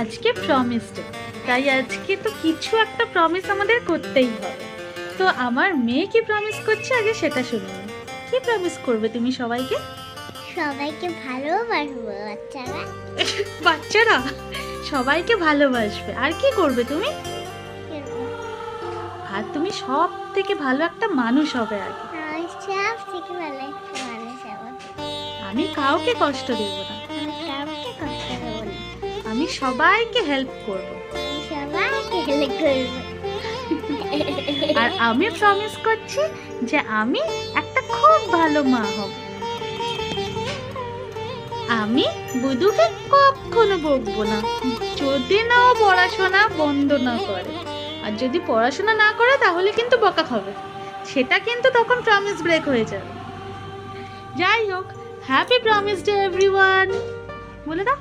আজকে promise day, তাই আজকে তো কিছু একটা প্রমিস আমাদের করতেই হবে। তো আমার মেয়ে কি প্রমিস করছে আগে সেটা শুনুন। কি প্রমিস করবে তুমি সবাইকে? সবাইকে ভালোবাসবো বাচ্চারা। বাচ্চারা সবাইকে ভালোবাসবে, আর কি করবে তুমি? আর তুমি সব থেকে ভালো একটা মানুষ হবে আগে। আমি সব থেকে ভালো একটা মানুষ হবো। আমি কাউকে কষ্ট দেব না, আমি কাউকে কষ্ট দেবো না। আমি সবাইকে হেল্প করব। আমি সবাইকে হেল্প করবো। আর আমি প্রমিস করছি যে আমি একটা খুব ভালো মা হব। আমি বুধুকে কখনো বকবো না, যদি না ও পড়াশোনা বন্ধ না করে। আর যদি পড়াশোনা না করে তাহলে কিন্তু বকা খাবে, সেটা কিন্তু তখন প্রমিস ব্রেক হয়ে যাবে। যাই হোক, হ্যাপি প্রমিস ডে এভরিওয়ান বলে দাও।